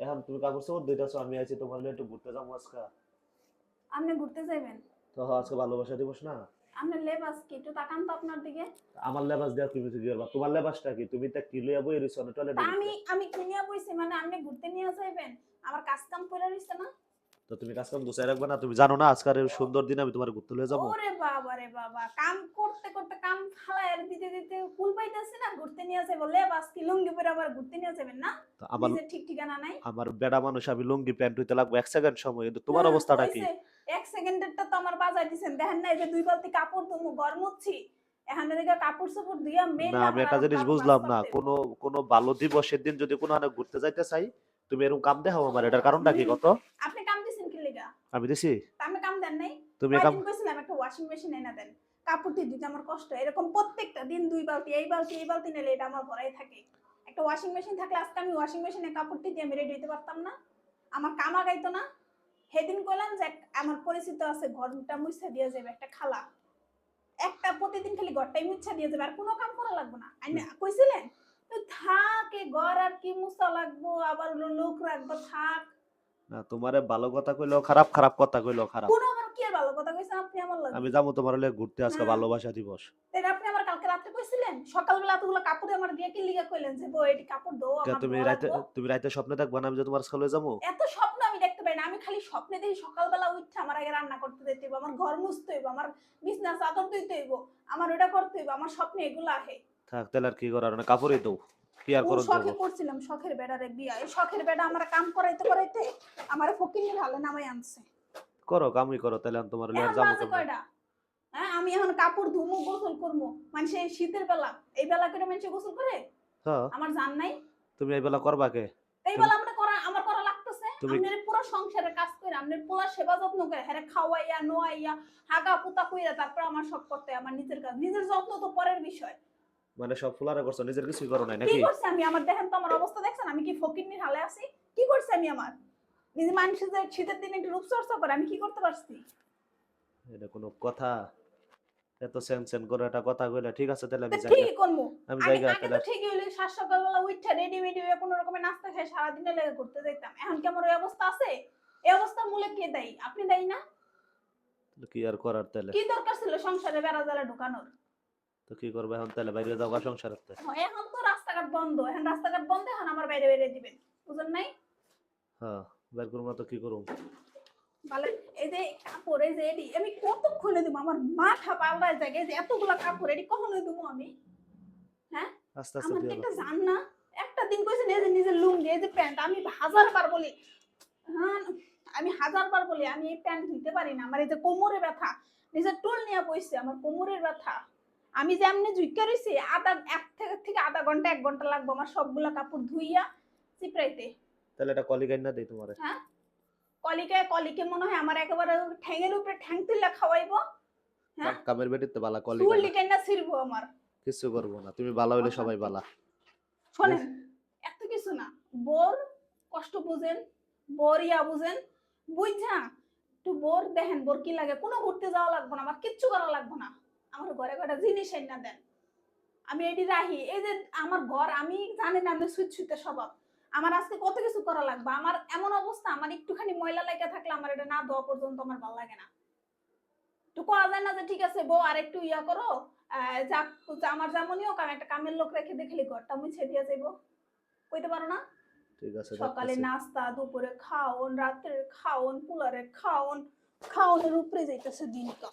এখন তুমি কাপড় চোপড় দিতেছো, আমি আছি তোমার লইয়া একটু ঘুরতে যাবো আজকে। আপনি ঘুরতে যাবেন? তো আজকে ভালোবাসা দিবস না? আপনার লেবাস কি? একটু তাকান তো আপনার দিকে। আমার লেবাস দেওয়া তুমি কি করবা? তোমার লেবাসটা কি? তুমি তা কি লইয়া বই রইছো না তা টয়লেটের আমি ভিতরে? আমি কিনিয়া বইছি মানে আপনি ঘুরতে নিয়ে যাইবেন? আমার কাজ কাম করে রইছে না? তো তুমি কাজ কাম গুছাই রাখবা না? তুমি জানো না আজকের এই সুন্দর দিনে আমি তোমার ঘুরতে লইয়া যাবো? ওরে বাবা রে বাবা, কাম করতে করতে কাম ফালায় দিতে দিতে কুল পাইতেছি না, ঘুরতে নিয়ে যাবো? লেবাস কি লুঙ্গি পরে আবার ঘুরতে নিয়ে যাবেন না? তো আমার নিজের ঠিক ঠিকানা নাই। আমার বেড়া মানুষ, আমি লুঙ্গি প্যান্ট হইতে লাগবো 1 সেকেন্ড সময়, কিন্তু তোমার হ্যাঁ অবস্থাটা কি? হইছে। 1 সেকেন্ডেরটা তো আমার বাজায় দিছেন, দেখেন না এই যে 2 বালতি কাপড় ধুমু ঘর মুছছি, এখান থেকে কাপড় চোপড় ধুইয়া না, মেললে আমি আমার একটা আরো জিনিস আরো কাজ বুঝলাম না, করতে হইব। কোনো কোনো ভালো দিবসের দিন যদি কোনো আনে ঘুরতে যাইতে চাই, তুমি এরকম কাম দেখাও আমার, এটার কারণটা কি হুম, কত? আপনি কাম দিছেন কি লিগা? আমি দিছি? তা আমি কাম দেন নাই? তুমি কাম কয়দিন কইছিলাম একটা ওয়াশিং মেশিন এনে দেন। কাপড় দিতে আমার কষ্ট। এরকম প্রত্যেকটা দিন 2 বালতি, এই বালতি নিলে এটা আমার ভরাই থাকে। একটা ওয়াশিং মেশিন থাকলে আজকে আমি ওয়াশিং মেশিনে কাপড় দিয়ে আমি রেডি হইতে পারতাম না? আমার কাম আগাইতো না? সেদিন কইলাম যে আমার পরিচিত আছে, ঘরটা মুছা দিয়ে যাবে একটা খালা। একটা প্রতিদিন খালি ঘরটাই মুছা দিয়ে যাবে, আর কোনো কাম করা লাগবে না। আইনা কইছিলেন? তো থাক, এ ঘর আর কি মুছা লাগবো, আবার হলো লোক রাখবো, থাক। না, তোমারে ভালো কথা কইলেও খারাপ, খারাপ কথা কইলেও খারাপ। কোন আবার কি আর ভালো কথা কইছেন আপনি আমার আমি লাগি? যাবো তোমার লইয়া ঘুরতে আজকে হ্যাঁ, ভালোবাসা দিবস। তাইলে আপনি আমার কালকে রাত্রে কইছিলেন? সকালবেলা এতগুলো কাপড় আমার দিয়ে কি লিগা কইলেন যে বউ এটি কাপড় দাও, কে আমার তুমি ধোয়া রাইতে লাগবো? তুমি রাইতে স্বপ্নে দেখবা না আমি যে তোমার আজকে লইয়া যাবো? এত স্বপ্ন আমি দেখতে পাই না। আমি খালি স্বপ্নে দেখি সকালবেলা উঠে আমার আগে রান্না করতে যেতে হইব, আমার ঘর মুছতে হইব, আমার বিছনা চাদর ধুইতে হইব, আমার ওটা করতে হইব, আমার স্বপ্নে এগুলো আহে। থাক তাহলে আর কি করার, না কাপড়ই দাও, কি আর কোন করত যাবো? শখে করছিলাম শখের বেড়ারে বিয়া, এই শখের বেড়া আমার কাম করাইতে করাইতে আমার ফকিন্নির হালে নামাই আনছে। করো, কামই করো, তাহলে আমি তোমার লইয়া আর এখন যাবো বাজে কেমনে? কয়টা? হ্যাঁ, আমি এখন কাপড় ধুমু, গোসল করবো। মানুষে শীতের বেলা এই বেলা করে মানুষে গোসল করে? হ্যাঁ, আমার জান নাই? তুমি এই বেলা করবা কে? এই তুমি বেলা আমার করা লাগতেছে। তুমি আপনার পুরো সংসারের কাজ করে, আপনার পোলা সেবা যত্ন করে, হ্যাঁ খাওয়াইয়া নোয়াইয়া হাগা পুতা কইরা তারপর আমার সব করতে হয়। আমার নিজের কাজ, নিজের যত্ন তো পরের বিষয়। মানে সব ফুলারে করছো, নিজের কিছুই করো নাই কি নাকি? করছি আমি? আমার দেখেন তো আমার অবস্থা দেখছেন, আমি কি ফকিন্নির হালে আছি? কি করছি আমি আমার? নিজে মানুষের যে শীতের দিনে একটু রূপচর্চা করে, আমি কি করতে পারছি? এটা কোনো কথা? এত সেন সেন করে একটা কথা কইলা, ঠিক আছে তাহলে তো আমি যাইগা। ঠিকই করবো। আমি আমি যাইগা আগে তাহলে তো ঠিকই হইলে সকালবেলা উঠা রেডি মেডি হয়ে কোনো রকমের নাস্তা খেয়ে সারাদিনে লেগে ঘুরতে যেতাম। এখন কি আমার ওই অবস্থা আছে? এই অবস্থার মূলে কে দায়ী? আপনি দায়ী না? কি আর করার তাহলে? কি দরকার ছিল সংসারে বেড়া জালে ঢুকানোর? তো কি করবে এখন তাহলে, বাইরে যাওয়া সংসার করতে? এখন তো রাস্তাঘাট বন্ধ, এখন রাস্তাঘাট বন্ধ, এখন আমার বাইরে বাইরে দিবেন, বুঝেন নাই? হ্যাঁ, বের করবো না তো কি করুম? বলে এই যে কাপড়, এই যে এডি আমি কতক্ষণে দিব? আমার মাথা পাল্টায় যায়, এই যে এতগুলা কাপড় এডি কখনোই দিব আমি? হ্যাঁ, আস্তে আস্তে আমার তো দিয়ে দাও। একটা জান না। একটা দিন কইছেন এই যে নিজের লুঙ্গি, এই যে প্যান্ট, আমি হাজার বার বলি, হ্যাঁ আমি হাজার বার বলি আমি এই প্যান্ট ধুইতে পারি না। আমার এই যে কোমরে ব্যথা, নিজের টুল নিয়ে বইছে, আমার কোমরের ব্যথা। আমি যে এমনি ঝুইকা রইছি, এক থেকে আধা ঘন্টা 1 ঘন্টা লাগবে আমার সবগুলা কাপড় ধুইয়া চিপড়াইতে। তাহলে এটা কলি গাইন না দেই তোমারে? হ্যাঁ, কলিকে মনে হয় আমার একেবারে ঠ্যাঙের উপরে ঠ্যাং তুললা খাওয়াইবো। হ্যাঁ, কামের বেটিতে বালা কলি চুল গায় না। লিকাইনা ছিড়বো আমার। কিছু করবো না, তুমি বালা হইলে সবাই অশান্তি। বালা। শোনেন, এত কিছু না, বোর কষ্ট বুঝেন, বোর ইয়া বুঝেন, বুঝা একটু বোর দেখেন বোর কি লাগে। কোনো ঘুরতে যাওয়া লাগবে না, আমার কিচ্ছু করা লাগবে না। আমার ঘরে কয়টা জিনিস এনে দেন, আমি এটি রাহি। এই যে আমার ঘর, আমি জানেন আমি সুইতে স্বভাব, আমার আজকে কত কিছু করা লাগবে। আমার এমন অবস্থা, আমার একটুখানি ময়লা লেগে থাকলে আমার এটা না ধোয়া পর্যন্ত আমার ভালো লাগে না। একটু করা যায় না যে ঠিক আছে বউ আর একটু ইয়া করো, যাক আমার যেমনই হোক আমি একটা কামের লোক রেখে দেখলি ঘরটা মুছে দিয়ে যাইবো? কইতে পারো না? ঠিক আছে, সকালে দেখতেছি। নাস্তা, দুপুরে খাওন, রাতের খাওন, পুলারে খাওন, খাওনের উপরে যাইতেছে দিনটা।